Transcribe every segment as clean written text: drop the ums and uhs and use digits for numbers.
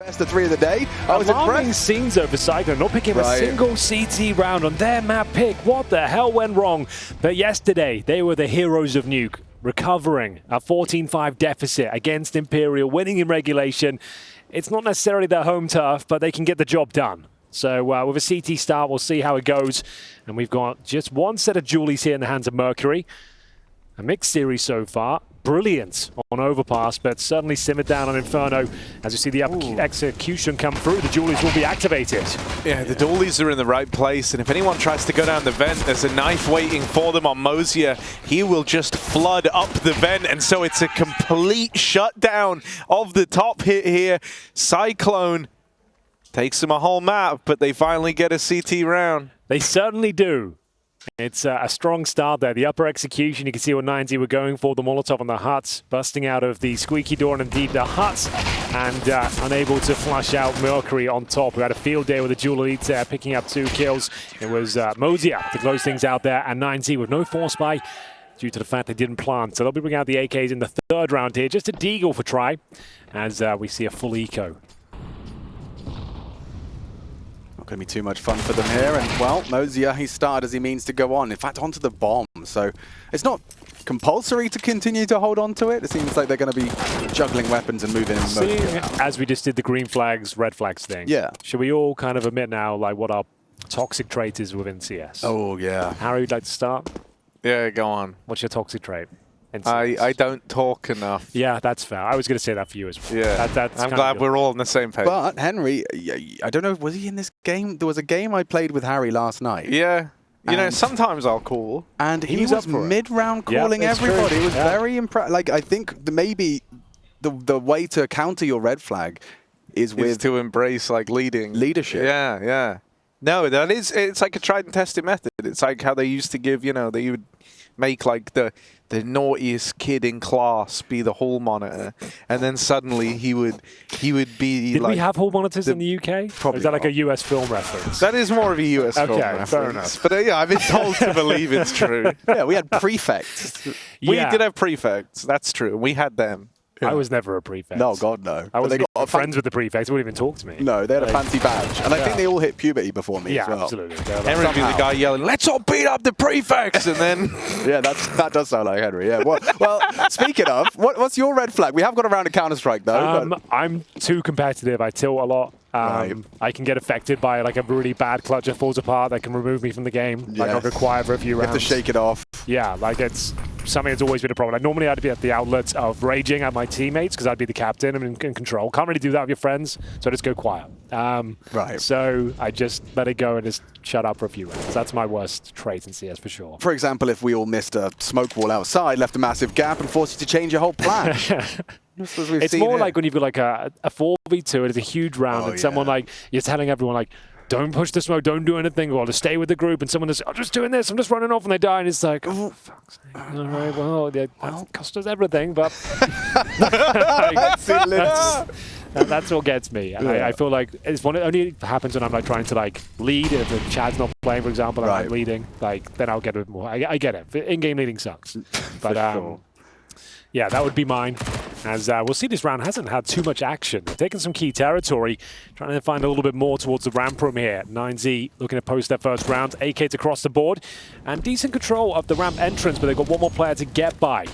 Best of 3 of the day. I was Alarming scenes over CycLone, not picking a single CT round on their map pick. What the hell went wrong? But yesterday, they were the heroes of Nuke, recovering a 14-5 deficit against Imperial, winning in regulation. It's not necessarily their home turf, but they can get the job done. So with a CT start, we'll see how it goes. And we've got just one set of Julies here in the hands of Mercury. A mixed series so far. Brilliant on Overpass, but certainly simmered down on Inferno. As you see the execution come through, the Julies will be activated. Yeah, the Dualies are in the right place, and if anyone tries to go down the vent, there's a knife waiting for them on Mosier. He will just flood up the vent, and so it's a complete shutdown of the top hit here. CycLone takes them a whole map, but they finally get a CT round. They certainly do. It's a strong start there. The upper execution, you can see what 9Z were going for. The Molotov on the huts, busting out of the squeaky door and indeed the huts, and unable to flush out Mercury on top. We had a field day with the Dual Elites there, picking up 2 kills. It was Mosier to close things out there, and 9Z with no force buy due to the fact they didn't plant. So they'll be bringing out the AKs in the 3rd round here. Just a deagle for try, as we see a full eco. Not going to be too much fun for them here, and well, Mosier, he started as he means to go on. In fact, onto the bomb, so it's not compulsory to continue to hold on to it. It seems like they're going to be juggling weapons and moving in. As we just did the green flags, red flags thing. Yeah. Should we all kind of admit now, like, what our toxic trait is within CS? Oh, yeah. Harry, would like to start? Yeah, go on. What's your toxic trait? I don't talk enough. Yeah, that's fair. I was going to say that for you as well. Yeah, I'm glad we're all on the same page. But Henry, I don't know, was he in this game? There was a game I played with Harry last night. Yeah. You know, sometimes I'll call. And he was mid-round calling everybody. It was very impressive. Like, I think maybe the way to counter your red flag is to embrace, like, leadership. Yeah, yeah. No, it's like a tried and tested method. It's like how they used to give, you know, they would make like the naughtiest kid in class be the hall monitor, and then suddenly he would be. Did like, we have hall monitors in the UK? Probably. Or is that like a US film reference? That is more of a US film reference. Fair enough. But yeah, I've been told to believe it's true. Yeah, we had prefects. We did have prefects. That's true. We had them. Yeah. I was never a prefect. No, God, no. I wasn't even friends with the prefects. They wouldn't even talk to me. No, they had a fancy badge. And I think they all hit puberty before me as well. Yeah, absolutely. Henry would be the guy yelling, "Let's all beat up the prefects!" And then... Yeah, that does sound like Henry, yeah. Well, speaking of, what's your red flag? We have got a round of Counter-Strike, though. I'm too competitive. I tilt a lot. I can get affected by like a really bad clutch that falls apart that can remove me from the game. Like I'll require for a few rounds. You have to shake it off. Yeah, like it's something that's always been a problem. Like normally I'd be at the outlet of raging at my teammates because I'd be the captain and in control. Can't really do that with your friends, so I just go quiet. Right. So I just let it go and just shut up for a few rounds. That's my worst trait in CS for sure. For example, if we all missed a smoke wall outside, left a massive gap and forced you to change your whole plan. It's more like when you've got like a 4v2 and it's a huge round and someone like, you're telling everyone like, don't push the smoke, don't do anything, or just stay with the group, and someone is, I'm just doing this, I'm just running off, and they die, and it's like, oh, fuck's sake. All right, well, that cost us everything, but that's what gets me. And I feel like it only happens when I'm like trying to like lead. If Chad's not playing, for example, and I'm leading, like then I'll get a bit more. I get it. In-game leading sucks, but yeah, that would be mine. As we'll see, this round hasn't had too much action. They've taken some key territory, trying to find a little bit more towards the ramp room here. 9Z looking to post their first round. AKs across the board. And decent control of the ramp entrance, but they've got one more player to get by.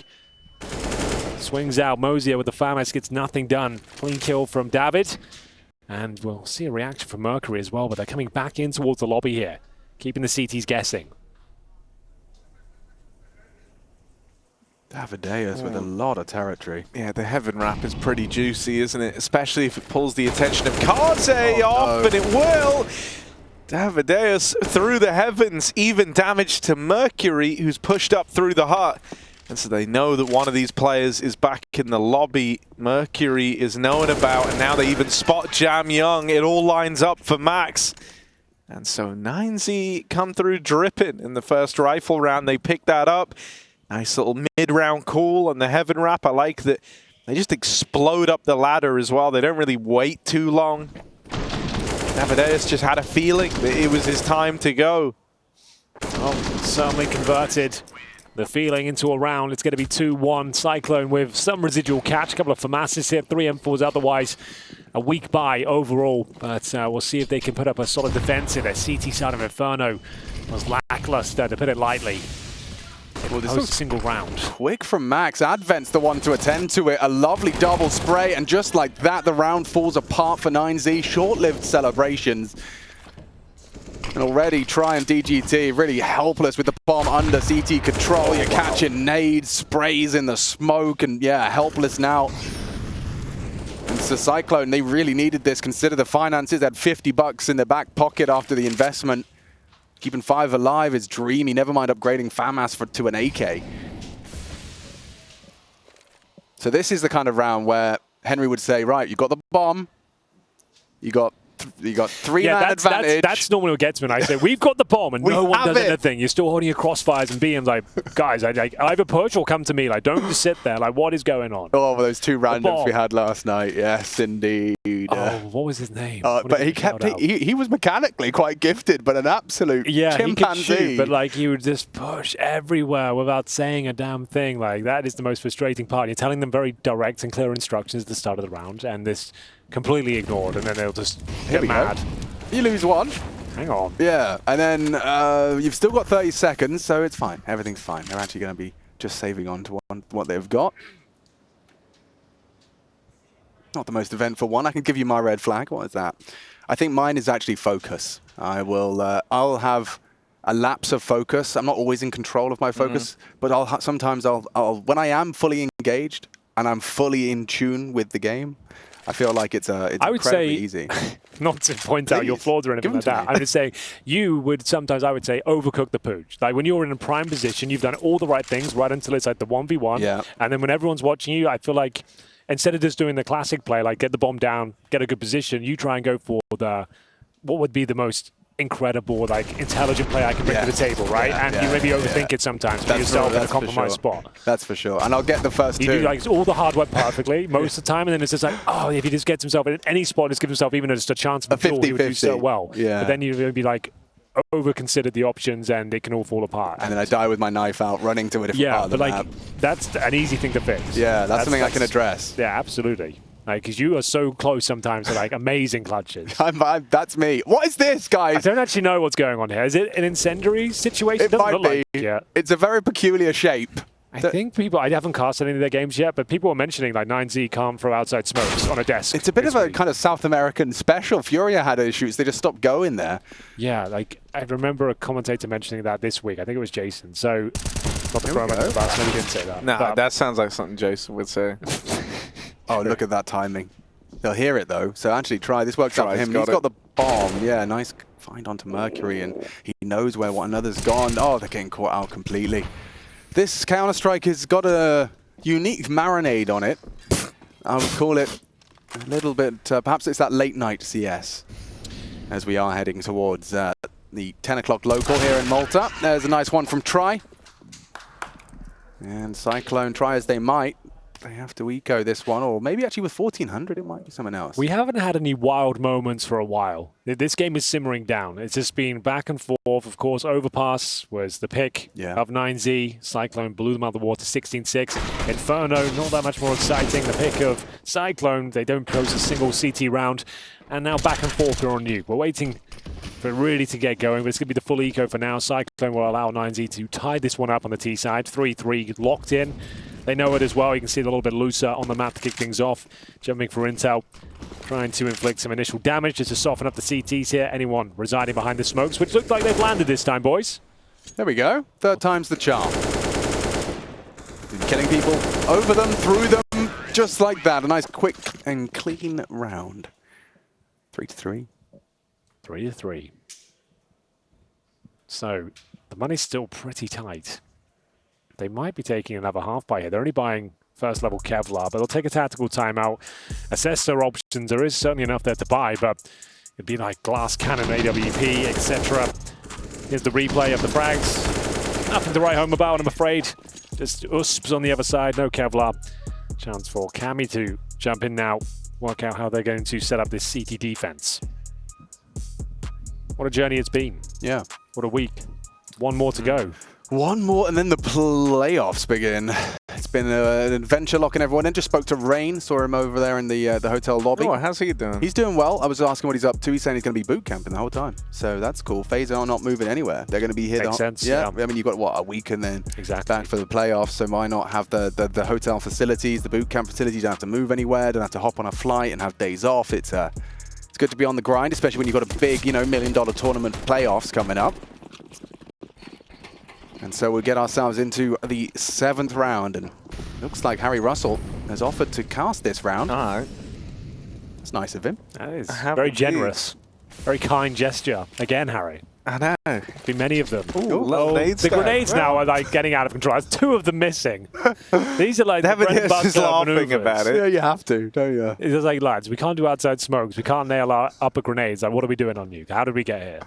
Swings out. Mosier with the FAMAS gets nothing done. Clean kill from David. And we'll see a reaction from Mercury as well, but they're coming back in towards the lobby here, keeping the CTs guessing. Davideus with a lot of territory. Yeah, the Heaven Wrap is pretty juicy, isn't it? Especially if it pulls the attention of Kaze off, and it will. Davideus through the heavens, even damage to Mercury, who's pushed up through the hut. And so they know that one of these players is back in the lobby. Mercury is known about, and now they even spot Jam Young. It all lines up for Max. And so 9Z come through dripping in the first rifle round. They pick that up. Nice little mid-round call on the Heaven Wrap. I like that they just explode up the ladder as well. They don't really wait too long. Davideus just had a feeling that it was his time to go. Oh, certainly converted. the feeling into a round. It's going to be 2-1. Cyclone with some residual catch. A couple of FAMASs here, 3 M4s otherwise. A weak buy overall, but we'll see if they can put up a solid defense here. Their CT side of Inferno was lackluster, to put it lightly. Well, this was a single round. Quick from Max. Advent's the one to attend to it. A lovely double spray, and just like that, the round falls apart for 9Z. Short-lived celebrations. And already Try and DGT really helpless with the bomb under CT control. You're catching nades, sprays in the smoke, and yeah, helpless now. And so Cyclone, they really needed this. Consider the finances. They had $50 in their back pocket after the investment. Keeping 5 alive is dreamy. Never mind upgrading FAMAS to an AK. So this is the kind of round where Henry would say, right, you got the bomb, you got 3-man advantage. That's normally what gets me when I say, we've got the bomb and no one does anything. You're still holding your crossfires and BM's like, guys, either push or come to me. Like, don't just sit there. Like, what is going on? Oh, well, those 2 randoms we had last night. Yes, indeed. Oh, what was his name? But he was mechanically quite gifted, but an absolute chimpanzee. He could shoot, but like he would just push everywhere without saying a damn thing. Like, that is the most frustrating part. You're telling them very direct and clear instructions at the start of the round, and this completely ignored, and then they'll just get mad. You lose 1. Hang on. Yeah, and then you've still got 30 seconds, so it's fine. Everything's fine. They're actually going to be just saving on to what they've got. Not the most eventful one. I can give you my red flag. What is that? I think mine is actually focus. I'll have a lapse of focus. I'm not always in control of my focus, but sometimes I'll when I am fully engaged and I'm fully in tune with the game, I feel like it's incredibly easy. Not to point out your flaws or anything like that. I'm just saying you would sometimes, I would say, overcook the pooch. Like when you're in a prime position, you've done all the right things right until it's like the 1v1. Yeah. And then when everyone's watching you, I feel like instead of just doing the classic play, like get the bomb down, get a good position, you try and go for what would be the most incredible, like intelligent play I can bring to the table, right? You maybe overthink it sometimes for yourself in a compromised spot. That's for sure. And I'll get the first 2. You do like all the hard work perfectly most of the time, and then it's just like, oh, if he just gets himself in any spot, just gives himself even just a chance of a 50-50, he would do so well. Yeah. But then you'd be like, over-consider the options, and it can all fall apart. And then I die with my knife out, running to a different part of the map. That's an easy thing to fix. Yeah, that's something I can address. Yeah, absolutely. Like, because you are so close sometimes to like amazing clutches. That's me. What is this, guys? I don't actually know what's going on here. Is it an incendiary situation? It might be. It's a very peculiar shape. I think people, I haven't cast any of their games yet, but people were mentioning like 9Z can't throw outside smokes on a desk. It's a bit of a kind of South American special. Furia had issues. They just stopped going there. Yeah, like I remember a commentator mentioning that this week. I think it was Jason. So, not to throw him under the bus, no, he didn't say that. Nah, that sounds like something Jason would say. Oh, look at that timing. They'll hear it, though. So actually, Try. This works out for him. He's got the bomb. Yeah, nice find onto Mercury, and he knows where one another's gone. Oh, they're getting caught out completely. This Counter-Strike has got a unique marinade on it. I would call it a little bit, perhaps it's that late-night CS, as we are heading towards the 10 o'clock local here in Malta. There's a nice one from Try. And Cyclone, try as they might, they have to eco this one, or maybe actually with 1400, it might be someone else. We haven't had any wild moments for a while. This game is simmering down. It's just been back and forth. Of course, Overpass was the pick of 9Z. Cyclone blew them out of the water 16-6. Inferno, not that much more exciting. The pick of Cyclone, they don't post a single CT round. And now back and forth here on Nuke. We're waiting for it really to get going, but it's going to be the full eco for now. Cyclone will allow 9Z to tie this one up on the T side. 3-3 locked in. They know it as well. You can see it a little bit looser on the map to kick things off. Jumping for intel, trying to inflict some initial damage just to soften up the CTs here. Anyone residing behind the smokes, which looked like they've landed this time, boys. There we go. Third time's the charm. Killing people over them, through them, just like that. A nice quick and clean round. 3-3. 3-3. So the money's still pretty tight. They might be taking another half buy here. They're only buying first level Kevlar, but they'll take a tactical timeout, assess their options. There is certainly enough there to buy, but it'd be like glass cannon, AWP, etc. Here's the replay of the frags. Nothing to write home about, I'm afraid. Just USPs on the other side, no Kevlar. Chance for Cammy to jump in now, work out how they're going to set up this CT defense. What a journey it's been. Yeah. What a week. One more to go. One more, and then the playoffs begin. It's been an adventure locking everyone in. Just spoke to Rain, saw him over there in the hotel lobby. Oh, how's he doing? He's doing well. I was asking what he's up to. He's saying he's going to be boot camping the whole time. So that's cool. FaZe are not moving anywhere. They're going to be here. Makes sense. Yeah. I mean, you've got, what, a week and then back for the playoffs. So why not have the hotel facilities, the boot camp facilities? You don't have to move anywhere. Don't have to hop on a flight and have days off. It's good to be on the grind, especially when you've got a big, $1 million tournament playoffs coming up. And so we'll get ourselves into the 7th round, and looks like Harry Russell has offered to cast this round. All right. That's nice of him. That is very generous. Very kind gesture. Again, Harry. I know. Been many of them. The grenades now are like getting out of control. There's 2 of them missing. These are like the bread and butter laughing maneuvers. about it. Yeah, you have to, don't you? It's just like, lads, we can't do outside smokes. We can't nail our upper grenades. Like, what are we doing on Nuke? How did we get here?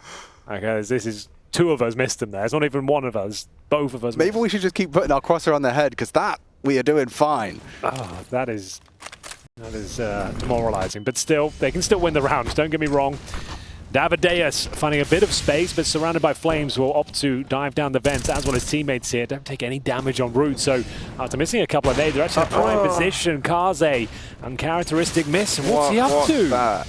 Okay, this is 2 of us missed them there. It's not even 1 of us. Both of us Maybe missed. we should just keep putting our crosser on their head, because that we are doing fine. Oh, that is demoralizing. But still, they can still win the rounds. Don't get me wrong. Davideus finding a bit of space, but surrounded by flames, will opt to dive down the vents, as well as teammates here. Don't take any damage en route. So after missing a couple of nades, they're actually in prime position. Kaze, uncharacteristic miss. And what's he up to?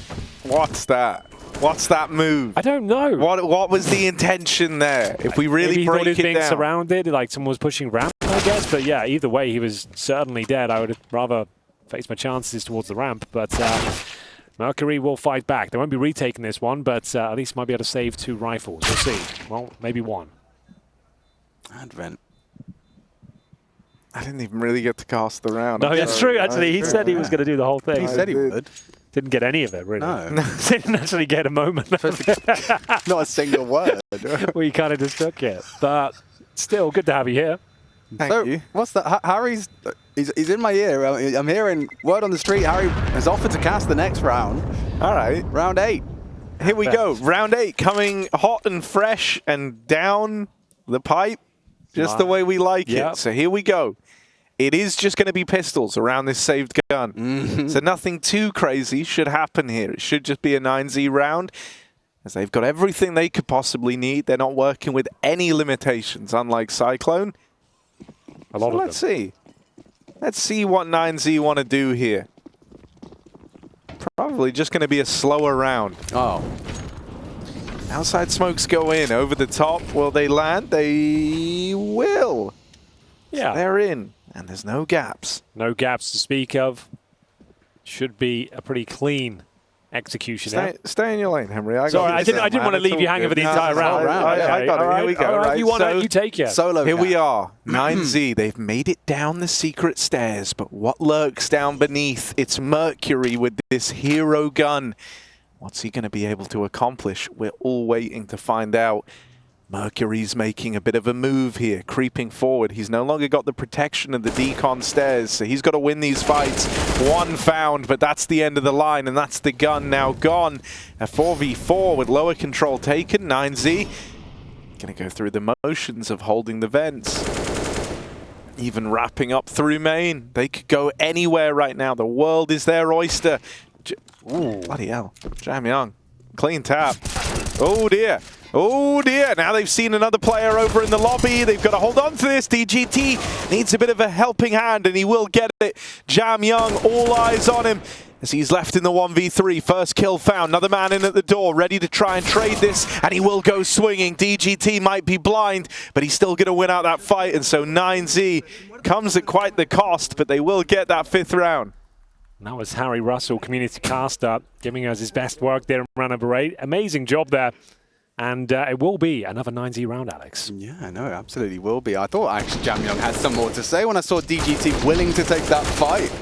What's that? What's that move? I don't know. What was the intention there? If we really Maybe he break thought he was it being down. surrounded, like someone was pushing ramp, I guess. But yeah, either way, he was certainly dead. I would rather face my chances towards the ramp. But Mercury will fight back. They won't be retaking this one, but at least might be able to save 2 rifles. We'll see. Well, maybe 1. Advent. I didn't even really get to cast the round. No, that's true, actually. He said he was going to do the whole thing. He said he would. Didn't get any of it, really. No. Didn't actually get a moment. Not a single word. We kind of just took it. But still, good to have you here. Thank you. What's that? Harry's he's in my ear. I'm hearing word on the street. Harry has offered to cast the next round. All right. Round 8. Here we go. Round 8 coming hot and fresh and down the pipe just the way we like it. So here we go. It is just going to be pistols around this saved gun. So nothing too crazy should happen here. It should just be a 9Z round, as they've got everything they could possibly need. They're not working with any limitations, unlike 5yclone. Let's see. Let's see what 9Z want to do here. Probably just going to be a slower round. Oh. Outside smokes go in. Over the top. Will they land? They will. Yeah. So they're in. And there's no gaps. No gaps to speak of. Should be a pretty clean execution. Stay in your lane, Henry. Sorry, I didn't want to leave you hanging for the entire round. I got it. Here we go. Right. You want it, you take it. Solo Here gap. we are. 9Z. They've made it down the secret stairs, but what lurks down beneath? It's Mercury with this hero gun. What's he going to be able to accomplish? We're all waiting to find out. Mercury's making a bit of a move here, creeping forward. He's no longer got the protection of the decon stairs, so he's got to win these fights. 1 found, but that's the end of the line, and that's the gun now gone. A 4v4 with lower control taken. 9Z going to go through the motions of holding the vents. Even wrapping up through main. They could go anywhere right now. The world is their oyster. Ooh, bloody hell. Jam Young. Clean tap. Oh dear. Oh dear, now they've seen another player over in the lobby. They've got to hold on to this. DGT needs a bit of a helping hand, and he will get it. Jam Young, all eyes on him as he's left in the 1v3. First kill found. Another man in at the door, ready to try and trade this, and he will go swinging. DGT might be blind, but he's still going to win out that fight, and so 9Z comes at quite the cost, but they will get that 5th round. That was Harry Russell, community caster, giving us his best work there in round number 8. Amazing job there. And it will be another 9Z round, Alex. Yeah, no, it absolutely will be. I thought actually Jam Young had some more to say when I saw DGT willing to take that fight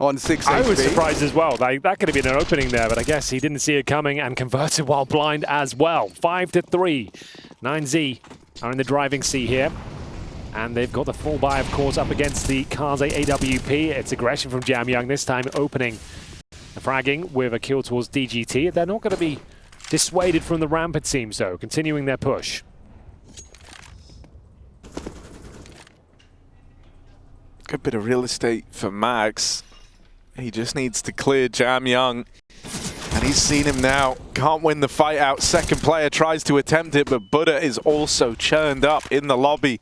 on 6 HP. I was surprised as well. Like, that could have been an opening there, but I guess he didn't see it coming and converted while blind as well. 5-3. 9Z are in the driving seat here. And they've got the full buy, of course, up against the Kaze AWP. It's aggression from Jam Young, this time opening the fragging with a kill towards DGT. They're not going to be dissuaded from the ramp, it seems, though, continuing their push. Good bit of real estate for Max. He just needs to clear Jam Young. And He's seen him now. Can't win the fight out. Second player tries to attempt it, but Buda is also churned up in the lobby.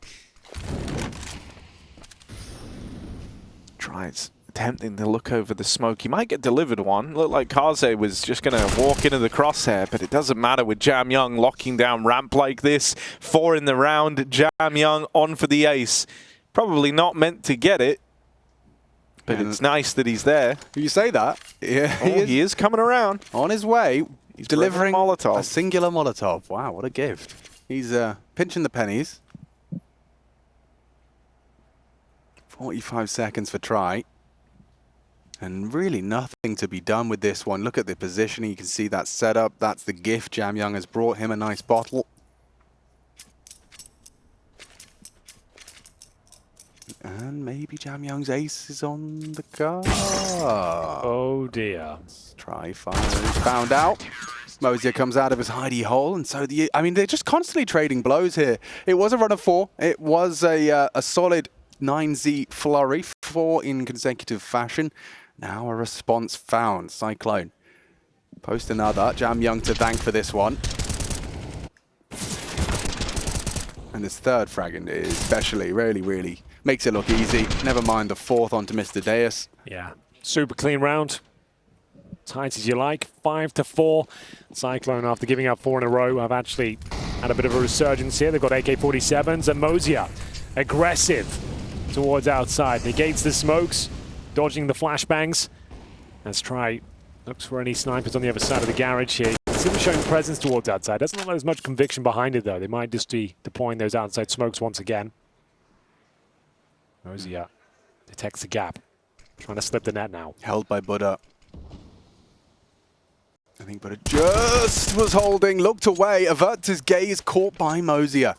Tries attempting to look over the smoke. He might get delivered one. Looked like Kaze was just going to walk into the crosshair, but it doesn't matter with Jam Young locking down ramp like this. 4 in the round. Jam Young on for the ace. Probably not meant to get it, but it's nice that he's there. You say that. Yeah, he is coming around. On his way. He's delivering a singular Molotov. Wow, what a gift. He's pinching the pennies. 45 seconds for try. And really nothing to be done with this one. Look at the positioning. You can see that setup. That's the gift. Jam Young has brought him a nice bottle. And maybe Jam Young's ace is on the card. Oh dear. Try finally found out. Mosier comes out of his hidey hole, and so they're just constantly trading blows here. It was a run of 4. It was a solid 9Z flurry, 4 in consecutive fashion. Now a response found. 5yclone post another. Jam Young to thank for this one. And this third fragment is especially really makes it look easy. Never mind the 4th onto Mr. Deus. Yeah, super clean round. Tight as you like, 5-4. 5yclone, after giving up 4 in a row, have actually had a bit of a resurgence here. They've got AK-47s, and Mosier aggressive towards outside. Negates the smokes, dodging the flashbangs. Let's try. Looks for any snipers on the other side of the garage here. See them showing presence towards outside. Doesn't look like there's much conviction behind it, though. They might just be deploying those outside smokes once again. Mosier detects the gap. Trying to slip the net now. Held by Buda. I think Buda just was holding, looked away, averts his gaze, caught by Mosier.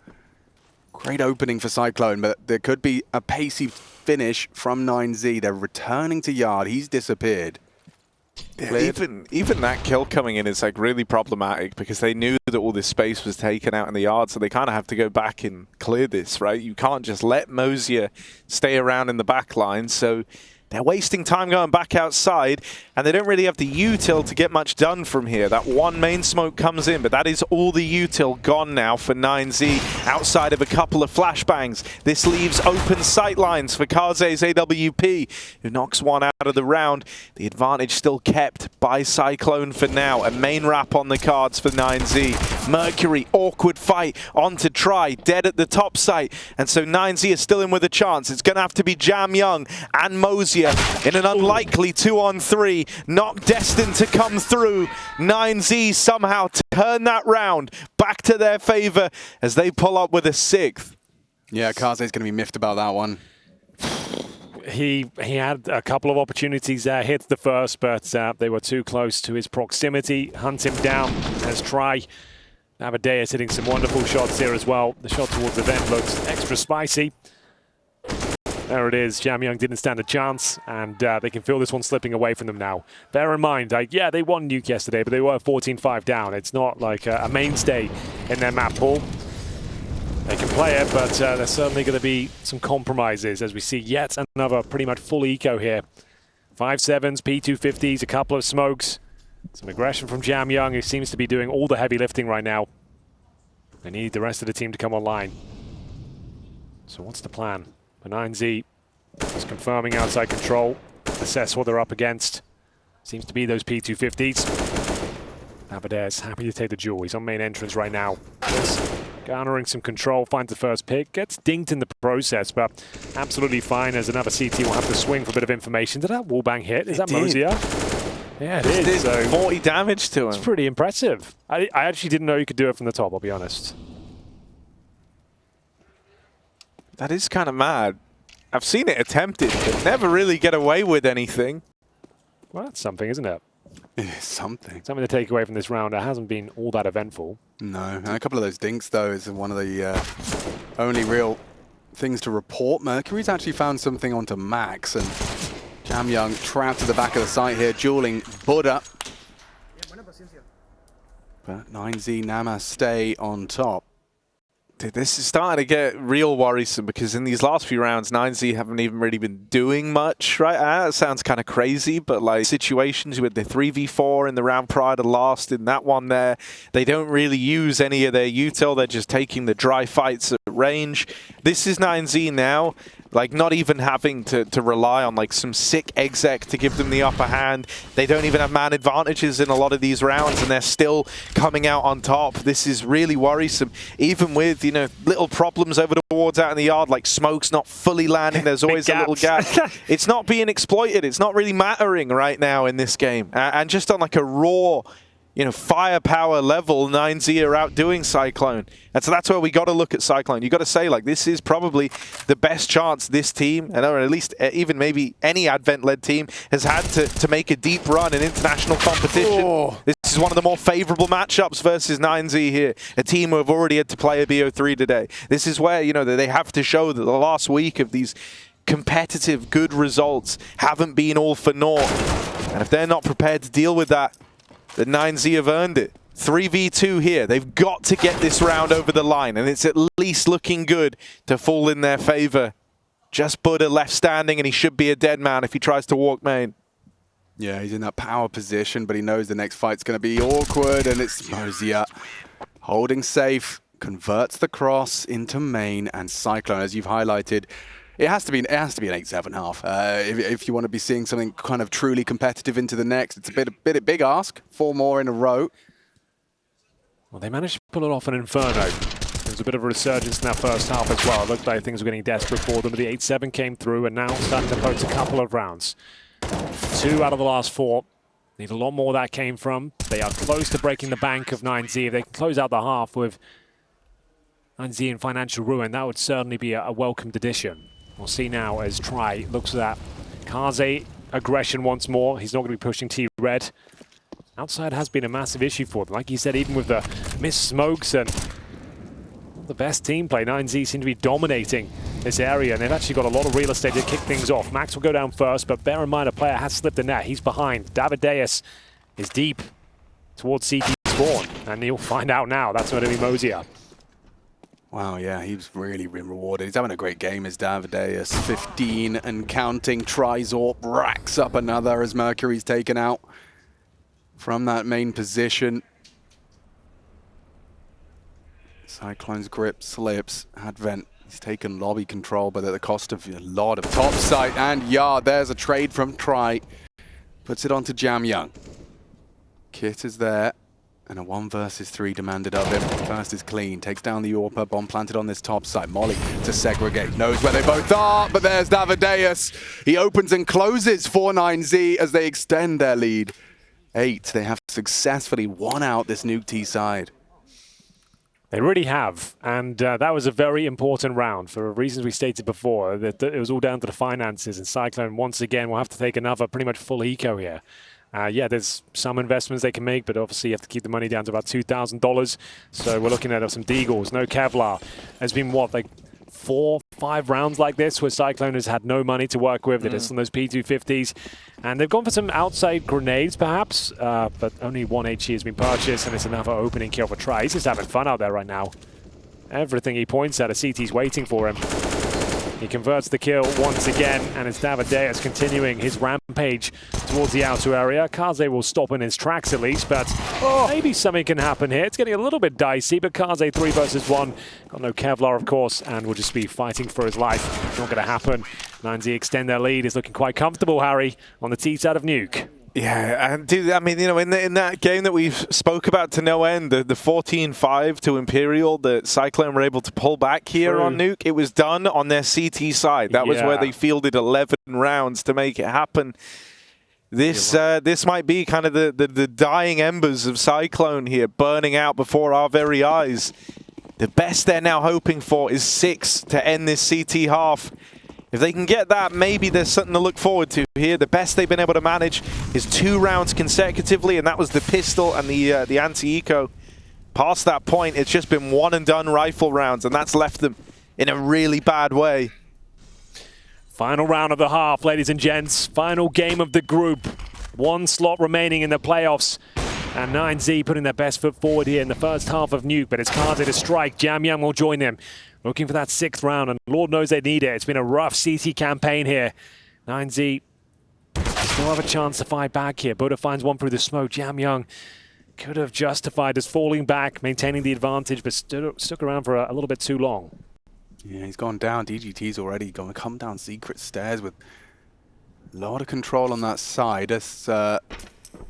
Great opening for 5yclone, but there could be a pacey finish from 9Z. They're returning to yard. He's disappeared. Yeah, even that kill coming in is like really problematic because they knew that all this space was taken out in the yard, so they kind of have to go back and clear this, right? You can't just let Mosier stay around in the back line, so they're wasting time going back outside, and they don't really have the util to get much done from here. That one main smoke comes in, but that is all the util gone now for 9Z, outside of a couple of flashbangs. This leaves open sight lines for Kaze's AWP, who knocks one out of the round. The advantage still kept by 5yclone for now. A main wrap on the cards for 9Z. Mercury, awkward fight, on to try, dead at the top site, and so 9Z is still in with a chance. It's going to have to be Jam Young and Mosier in an unlikely 2-on-3, not destined to come through. 9Z somehow turn that round back to their favor as they pull up with a 6th. Yeah, Kaze's going to be miffed about that one. He had a couple of opportunities there, hit the first, but they were too close to his proximity. Hunt him down. Let's try. Amadeus hitting some wonderful shots here as well. The shot towards the vent looks extra spicy. There it is. Jam Young didn't stand a chance, and they can feel this one slipping away from them now. Bear in mind, yeah, they won Nuke yesterday, but they were 14-5 down. It's not like a mainstay in their map pool. They can play it, but there's certainly going to be some compromises as we see yet another pretty much full eco here. 5.7s, P250s, a couple of smokes. Some aggression from Jam Young, who seems to be doing all the heavy lifting right now. They need the rest of the team to come online. So what's the plan? 9Z is confirming outside control. Assess what they're up against. Seems to be those P250s. Amadeus happy to take the duel. He's on main entrance right now. Just garnering some control, finds the first pick. Gets dinked in the process, but absolutely fine as another CT will have to swing for a bit of information. Did that wallbang hit? Is that Mosier? Yeah, it is. So 40 damage to him. It's pretty impressive. I actually didn't know you could do it from the top, I'll be honest. That is kind of mad. I've seen it attempted, but never really get away with anything. Well, that's something, isn't it? It is something. Something to take away from this round. It hasn't been all that eventful. No, and a couple of those dinks, though, is one of the only real things to report. Mercury's actually found something onto Max, and Jam Young trapped at the back of the site here, dueling Buda. But 9Z Nama stay on top. Dude, this is starting to get real worrisome because in these last few rounds, 9Z haven't even really been doing much, right? That sounds kind of crazy, but like situations with the 3v4 in the round prior to last, in that one there, they don't really use any of their util. They're just taking the dry fights at range. This is 9Z now, like not even having to rely on like some sick exec to give them the upper hand. They don't even have man advantages in a lot of these rounds and they're still coming out on top. This is really worrisome. Even with, you know, little problems over towards out in the yard, like smoke's not fully landing, there's always a little gap. It's not being exploited. It's not really mattering right now in this game. And just on like a raw, you know, firepower level, 9Z are outdoing CycLone. And so that's where we got to look at CycLone. You got to say, like, this is probably the best chance this team, or at least even maybe any Advent-led team, has had to make a deep run in international competition. Oh. This is one of the more favorable matchups versus 9Z here, a team who have already had to play a BO3 today. This is where, you know, they have to show that the last week of these competitive, good results haven't been all for naught. And if they're not prepared to deal with that, the 9Z have earned it. 3v2 here. They've got to get this round over the line, and it's at least looking good to fall in their favor. Just Buda left standing, and he should be a dead man if he tries to walk main. Yeah, he's in that power position, but he knows the next fight's going to be awkward, and it's Mozia holding safe, converts the cross into main, and CycLone, as you've highlighted, it has to be an 8-7 half. If you want to be seeing something kind of truly competitive into the next, it's a big ask. 4 more in a row. Well, they managed to pull it off an Inferno. There was a bit of a resurgence in that first half as well. It looked like things were getting desperate for them, but the 8-7 came through and now starting to poach a couple of rounds. 2 out of the last 4. Need a lot more that came from. They are close to breaking the bank of 9Z. If they can close out the half with 9Z in financial ruin, that would certainly be a welcomed addition. We'll see now as Tri looks at that. Kaze aggression once more. He's not going to be pushing T-Red. Outside has been a massive issue for them. Like you said, even with the missed smokes and the best team play, 9Z seem to be dominating this area, and they've actually got a lot of real estate to kick things off. Max will go down first, but bear in mind a player has slipped in there. He's behind. Davideus is deep towards CT spawn, and you'll find out now. That's going to be Mozia. Wow, yeah, he's really been rewarded. He's having a great game as Davideus. 15 and counting. Trizorp racks up another as Mercury's taken out from that main position. CycLone's grip slips. Advent, he's taken lobby control, but at the cost of a lot of top site and yard. There's a trade from Tri. Puts it onto Jam Young. Kit is there. And a 1 versus 3 demanded of him. First is clean, takes down the AWP, bomb planted on this top side. Molly to segregate, knows where they both are, but there's Davideus. He opens and closes for 9Z as they extend their lead. 8, they have successfully won out this Nuke T side. They really have, and that was a very important round for reasons we stated before, that it was all down to the finances, and CycLone once again will have to take another pretty much full eco here. Yeah, there's some investments they can make, but obviously you have to keep the money down to about $2,000. So we're looking at some Deagles, no Kevlar. There's been, what, like 4, 5 rounds like this where CycLone has had no money to work with. They're just on those P250s. And they've gone for some outside grenades, perhaps, but only 1 HE has been purchased, and it's another opening kill for Tri. He's just having fun out there right now. Everything he points at, a CT's waiting for him. He converts the kill once again, and it's Davideus continuing his rampage towards the outer area. Kaze will stop in his tracks at least, but maybe something can happen here. It's getting a little bit dicey, but Kaze 3 versus 1. Got no Kevlar, of course, and will just be fighting for his life. Not going to happen. 9Z extend their lead. Is looking quite comfortable, Harry, on the T side of Nuke. Yeah, and dude, I mean, you know, in that game that we spoke about to no end, the 14-5 to Imperial, that CycLone were able to pull back here on Nuke, it was done on their CT side. That was where they fielded 11 rounds to make it happen. This this might be kind of the dying embers of CycLone here, burning out before our very eyes. The best they're now hoping for is 6 to end this CT half. If they can get that, maybe there's something to look forward to here. The best they've been able to manage is 2 rounds consecutively, and that was the pistol and the anti-eco. Past that point, it's just been one-and-done rifle rounds, and that's left them in a really bad way. Final round of the half, ladies and gents. Final game of the group. 1 slot remaining in the playoffs. And 9Z putting their best foot forward here in the first half of Nuke, but it's Kaze to strike. Jamyang will join them, looking for that 6th round, and Lord knows they need it. It's been a rough CT campaign here. 9Z still have a chance to fight back here. Buda finds one through the smoke. Jamyang could have justified as falling back, maintaining the advantage, but stuck around for a little bit too long. Yeah, he's gone down. DGT's already going to come down secret stairs with a lot of control on that side.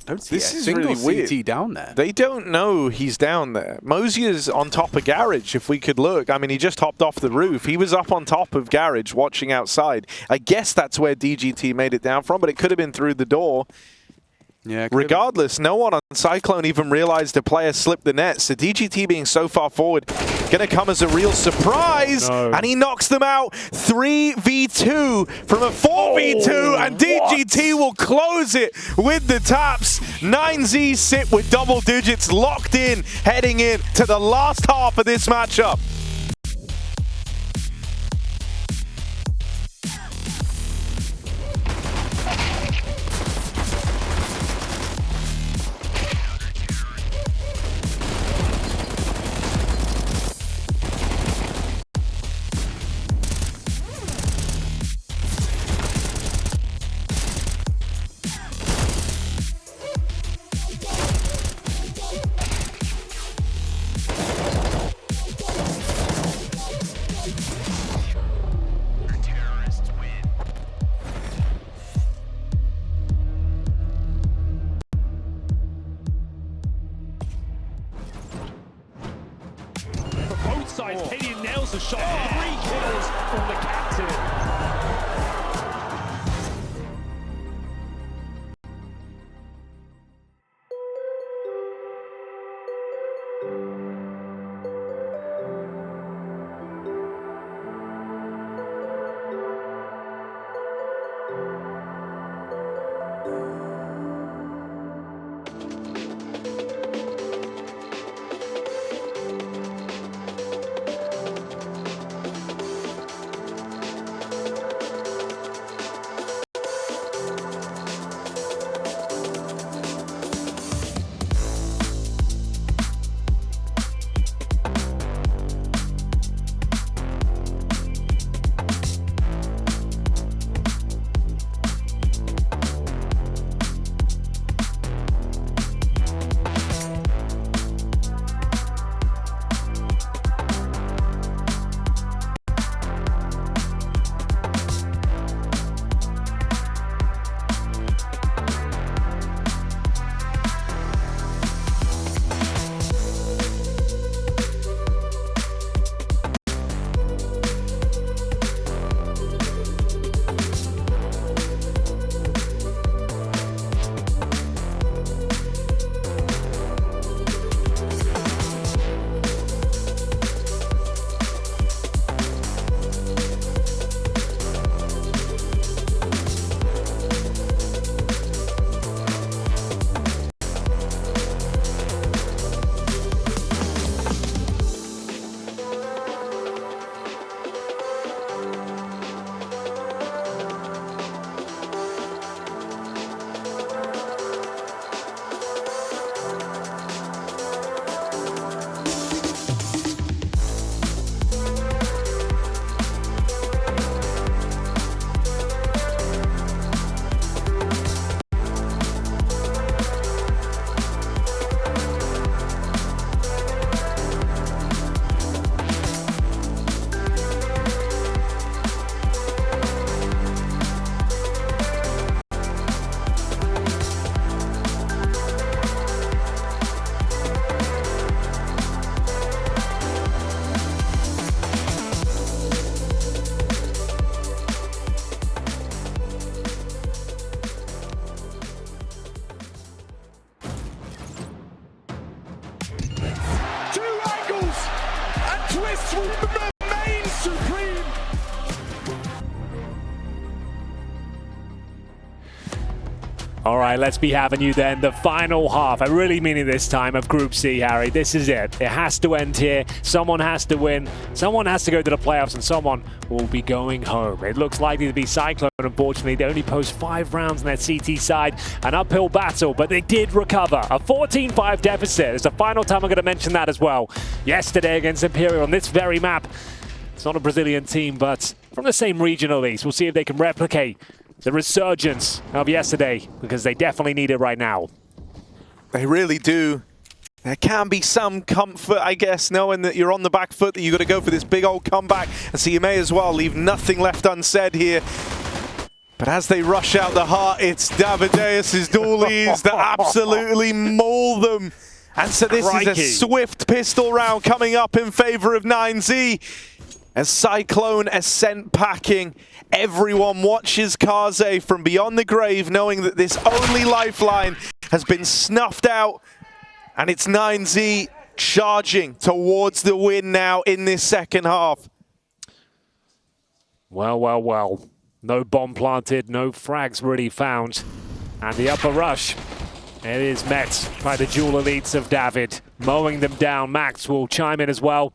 Don't see this a is single really weird. CT down there. They don't know he's down there. Mosier's on top of Garage, if we could look. I mean, he just hopped off the roof. He was up on top of Garage watching outside. I guess that's where DGT made it down from, but it could have been through the door. Yeah, regardless, no one on 5yclone even realized a player slipped the net. So DGT being so far forward, going to come as a real surprise. No. And he knocks them out 3v2 from a 4v2. And DGT will close it with the taps. 9Z sit with double digits locked in, heading in to the last half of this matchup. Katie nails the shot. 3 kills from the captain. All right, let's be having you then. The final half, I really mean it this time, of Group C, Harry. This is it. It has to end here. Someone has to win. Someone has to go to the playoffs, and someone will be going home. It looks likely to be CycLone, unfortunately. They only post 5 rounds on their CT side. An uphill battle, but they did recover. A 14-5 deficit. It's the final time I'm going to mention that as well. Yesterday against Imperial on this very map. It's not a Brazilian team, but from the same region at least. We'll see if they can replicate the resurgence of yesterday, because they definitely need it right now. They really do. There can be some comfort, I guess, knowing that you're on the back foot, that you've got to go for this big old comeback. And so you may as well leave nothing left unsaid here. But as they rush out the heart, it's Davideus' dualies that absolutely maul them. And so this is a swift pistol round coming up in favor of 9Z. As CycLone ascent packing, everyone watches Kaze from beyond the grave, knowing that this only lifeline has been snuffed out. And it's 9Z charging towards the win now in this second half. Well, well, well. No bomb planted, no frags really found. And the upper rush, it is met by the dual elites of David, mowing them down. Max will chime in as well.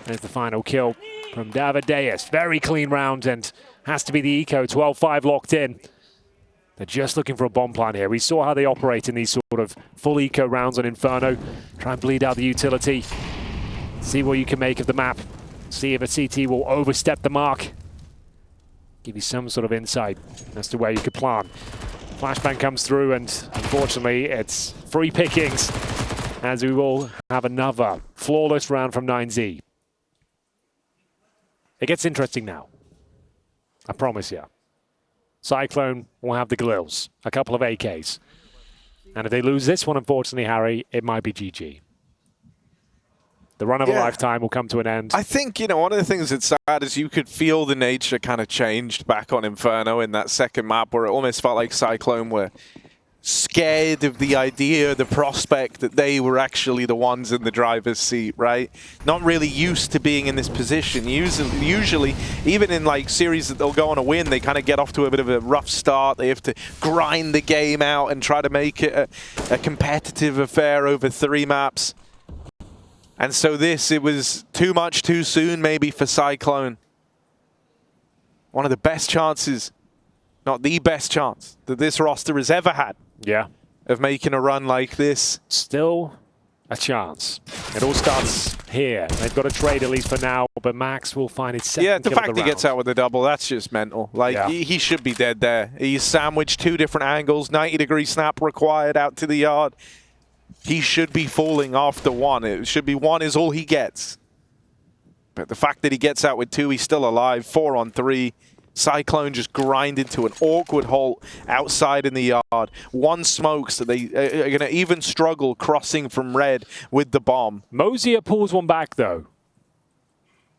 There's the final kill from Davideus. Very clean round, and has to be the eco. 12-5 locked in. They're just looking for a bomb plant here. We saw how they operate in these sort of full eco rounds on Inferno. Try and bleed out the utility. See what you can make of the map. See if a CT will overstep the mark. Give you some sort of insight as to where you could plant. Flashbang comes through, and unfortunately it's free pickings, as we will have another flawless round from 9Z. It gets interesting now. I promise you. CycLone will have the Glills, a couple of AKs. And if they lose this one, unfortunately, Harry, it might be GG. The run of a lifetime will come to an end. I think, you know, one of the things that's sad is you could feel the nature kind of changed back on Inferno in that second map, where it almost felt like CycLone were scared of the idea, the prospect that they were actually the ones in the driver's seat, right? Not really used to being in this position. Usually, even in like series that they'll go on a win, they kind of get off to a bit of a rough start. They have to grind the game out and try to make it a competitive affair over 3 maps. And so it was too much too soon maybe for CycLone. One of the best chances, not the best chance, that this roster has ever had. Yeah. Of making a run like this. Still a chance. It all starts here. They've got to trade at least for now, but Max will find his second kill of the round. The fact he gets out with a double, that's just mental. Like, he should be dead there. He's sandwiched 2 different angles, 90-degree snap required out to the yard. He should be falling after 1. It should be 1 is all he gets. But the fact that he gets out with 2, he's still alive. 4 on 3. CycLone just grinded to an awkward halt outside in the yard. 1 smoke, so they are going to even struggle crossing from red with the bomb. Mosier pulls one back, though.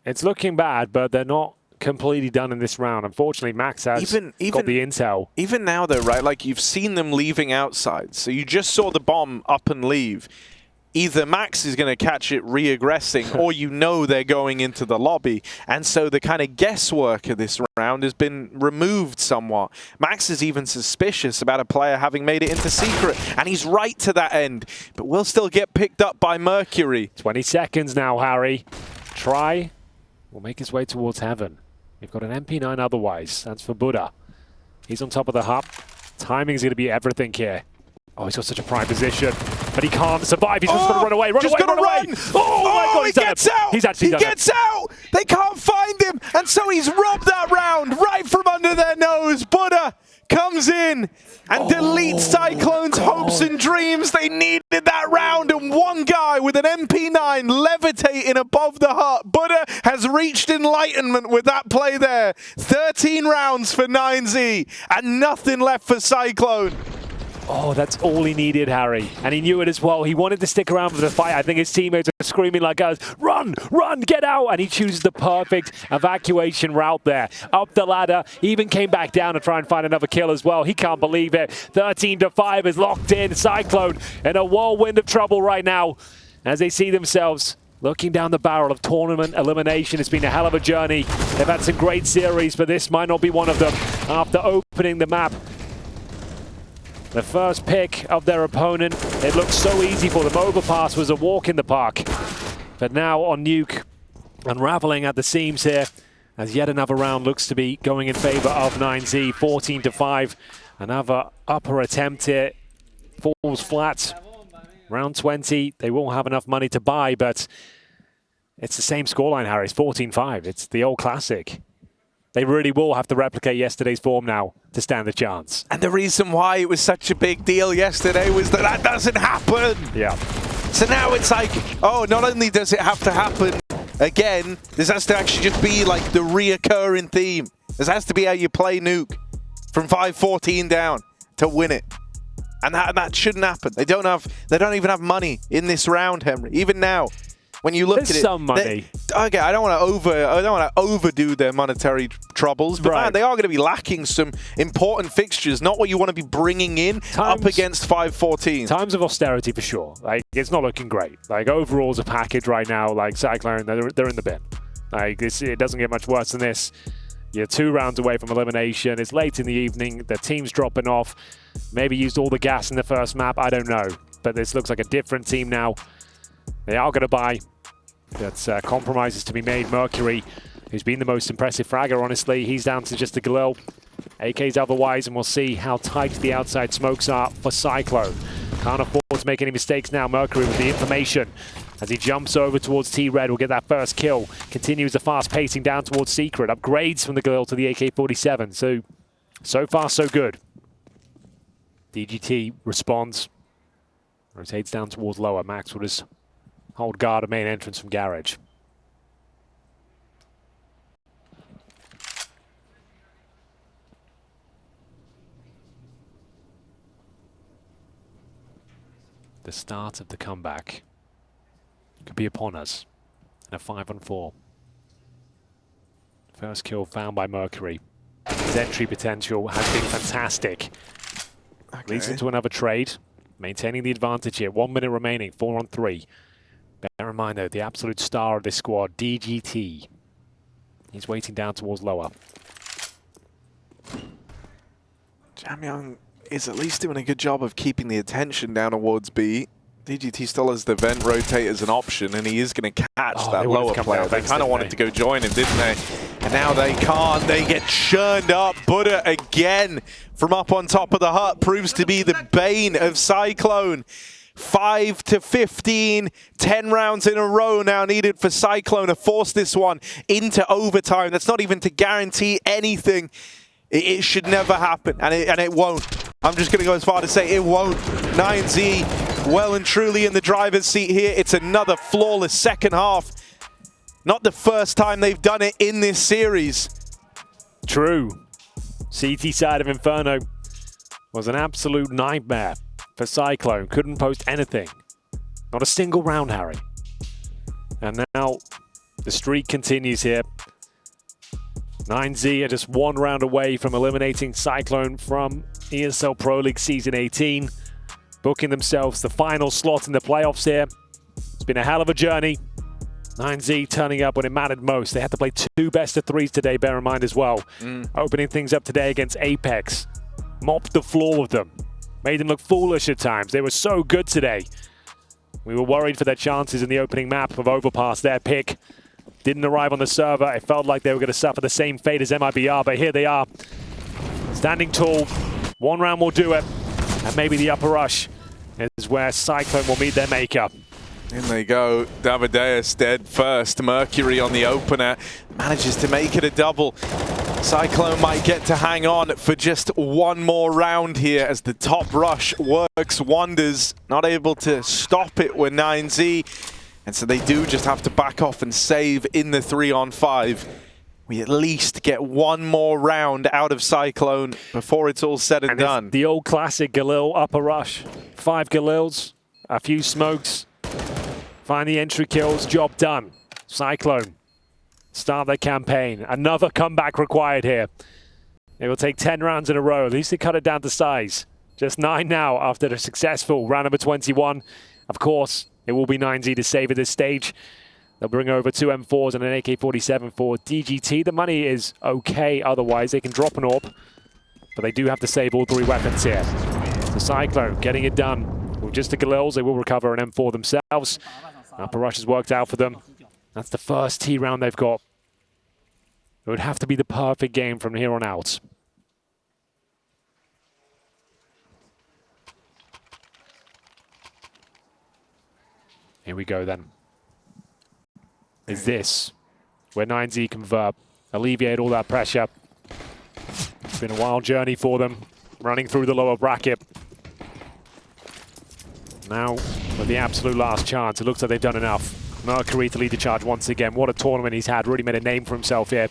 It's looking bad, but they're not completely done in this round. Unfortunately, Max has got the intel. Even now, though, right, like you've seen them leaving outside. So you just saw the bomb up and leave. Either Max is going to catch it re-aggressing, or you know they're going into the lobby. And so the kind of guesswork of this round has been removed somewhat. Max is even suspicious about a player having made it into secret, and he's right to that end. But will still get picked up by Mercury. 20 seconds now, Harry. Try will make his way towards heaven. We've got an MP9 otherwise. That's for Buda. He's on top of the hub. Timing's going to be everything here. Oh, he's got such a prime position, but he can't survive. He's just going to run away. Run away. Oh my God, he gets out. He's actually done it. He gets out. They can't find him, and so he's robbed that round right from under their nose. Buda comes in and deletes CycLone's hopes and dreams. They needed that round, and one guy with an MP9 levitating above the hut. Buda has reached enlightenment with that play there. 13 rounds for 9Z, and nothing left for CycLone. Oh, that's all he needed, Harry. And he knew it as well. He wanted to stick around for the fight. I think his teammates are screaming like us, run, run, get out. And he chooses the perfect evacuation route there. Up the ladder, even came back down to try and find another kill as well. He can't believe it. 13-5 is locked in. CycLone in a whirlwind of trouble right now as they see themselves looking down the barrel of tournament elimination. It's been a hell of a journey. They've had some great series, but this might not be one of them. After opening the map The first pick of their opponent. It looked so easy for them. Overpass was a walk in the park. But now on Nuke, unraveling at the seams here, as yet another round looks to be going in favor of 9Z, 14-5. Another upper attempt here. Falls flat. Round 20, they won't have enough money to buy, but it's the same scoreline, Harry. It's 14-5. It's the old classic. They really will have to replicate yesterday's form now to stand a chance. And the reason why it was such a big deal yesterday was that that doesn't happen. Yeah. So now it's like, oh, not only does it have to happen again, this has to actually just be like the reoccurring theme. This has to be how you play Nuke from 5-14 down to win it. And that shouldn't happen. They don't even have money in this round, Henry. Even now, when you look There's at it, some money. Okay, I don't want to overdo their monetary troubles, but man, they are going to be lacking some important fixtures. Not what you want to be bringing in up against 5-14. Times of austerity for sure. Like, it's not looking great. Like, overall as a package right now, like CycLone, they're in the bin. Like, it doesn't get much worse than this. You're 2 rounds away from elimination. It's late in the evening. The team's dropping off. Maybe used all the gas in the first map. I don't know. But this looks like a different team now. They are going to buy. That's compromises to be made. Mercury, who's been the most impressive fragger, honestly, he's down to just a Galil. AK's otherwise, and we'll see how tight the outside smokes are for CycLone. Can't afford to make any mistakes now. Mercury with the information. As he jumps over towards T-Red, will get that first kill. Continues the fast pacing down towards Secret. Upgrades from the Galil to the AK-47. So far, so good. DGT responds. Rotates down towards lower. Max will just hold guard at main entrance from Garage. The start of the comeback could be upon us in a 5-on-4. First kill found by Mercury. His entry potential has been fantastic. Okay. Leads into another trade, maintaining the advantage here. 1 minute remaining, 4-on-3. Bear in mind though, the absolute star of this squad, DGT. He's waiting down towards lower. Jamyang is at least doing a good job of keeping the attention down towards B. DGT still has the vent rotate as an option, and he is going to catch that lower player. They kind of wanted to go join him, didn't they? And now they can't. They get churned up. Buda again from up on top of the hut proves to be the bane of CycLone. 5-15, 10 rounds in a row now needed for CycLone to force this one into overtime. That's not even to guarantee anything. It should never happen, and it won't. I'm just going to go as far to say it won't. 9Z well and truly in the driver's seat here. It's another flawless second half. Not the first time they've done it in this series. True. CT side of Inferno was an absolute nightmare for CycLone. Couldn't post anything. Not a single round, Harry. And now the streak continues here. 9Z are just 1 round away from eliminating CycLone from ESL Pro League Season 18. Booking themselves the final slot in the playoffs here. It's been a hell of a journey. 9Z turning up when it mattered most. They had to play 2 best-of-3s today, bear in mind as well. Opening things up today against Apex. Mopped the floor with them. Made them look foolish at times. They were so good today. We were worried for their chances in the opening map of Overpass. Their pick didn't arrive on the server. It felt like they were going to suffer the same fate as MIBR, but here they are. Standing tall. 1 round will do it. And maybe the upper rush is where CycLone will meet their maker. In they go. Davideus dead first. Mercury on the opener. Manages to make it a double. CycLone might get to hang on for just 1 more round here as the top rush works wonders. Not able to stop it with 9Z. And so they do just have to back off and save in the 3-on-5. We at least get 1 more round out of CycLone before it's all said and done. The old classic Galil upper rush. 5 Galils, a few smokes. Find the entry kills, job done. CycLone start their campaign. Another comeback required here. It will take 10 rounds in a row. At least they cut it down to size. Just 9 now after the successful round number 21. Of course, it will be 9Z to save at this stage. They'll bring over 2 M4s and an AK-47 for DGT. The money is okay otherwise. They can drop an AWP, but they do have to save all 3 weapons here. The 5yclone getting it done. With just the Galils, they will recover an M4 themselves. Upper rush has worked out for them. That's the first T round they've got. It would have to be the perfect game from here on out. Here we go then. Is this where 9Z can alleviate all that pressure? It's been a wild journey for them, running through the lower bracket. Now, with the absolute last chance, it looks like they've done enough. Mercury to lead the charge once again. What a tournament he's had. Really made a name for himself here.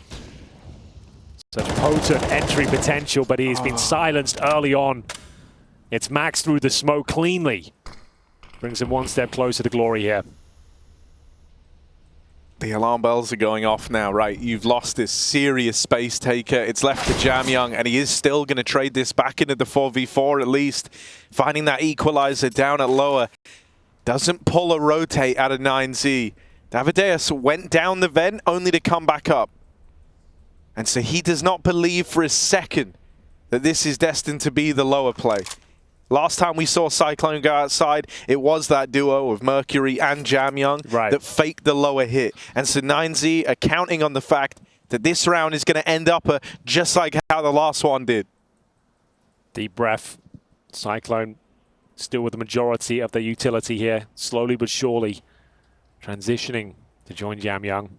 Such potent entry potential, but he's been silenced early on. It's Max through the smoke cleanly. Brings him one step closer to glory here. The alarm bells are going off now, right? You've lost this serious space taker. It's left to Jamyoung, and he is still going to trade this back into the 4v4 at least. Finding that equalizer down at lower. Doesn't pull a rotate out of 9Z. Davideus went down the vent only to come back up. And so he does not believe for a second that this is destined to be the lower play. Last time we saw 5yclone go outside, it was that duo of Mercury and Jamyoung that faked the lower hit. And so 9Z are counting on the fact that this round is going to end up just like how the last one did. Deep breath. 5yclone still with the majority of their utility here, slowly but surely transitioning to join Jamyoung.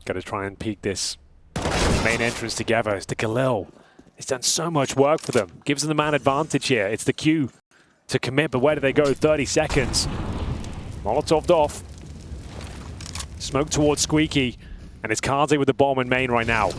Got to try and peek this main entrance together. It's the Galil. It's done so much work for them. Gives them the man advantage here. It's the Q to commit, but where do they go? 30 seconds. Molotoved off. Smoke towards Squeaky, and it's Kaze with the bomb in main right now.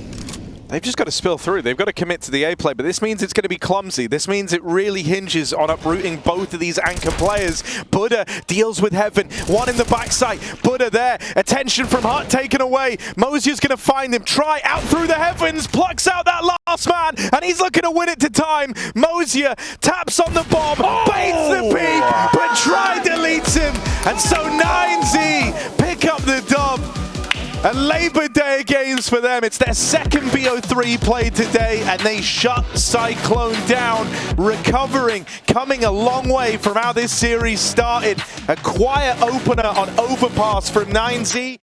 They've just got to spill through. They've got to commit to the A play, but this means it's going to be clumsy. This means it really hinges on uprooting both of these anchor players. Buda deals with Heaven. One in the backside. Buda there. Attention from Hut taken away. Mosier's going to find him. Try out through the Heavens. Plucks out that last man, and he's looking to win it to time. Mosier taps on the bomb. Baits the peak, but Try deletes him. And so 9Z pick up the dub. A Labor Day games for them. It's their second BO3 played today, and they shut 5yclone down, recovering, coming a long way from how this series started. A quiet opener on overpass from 9Z.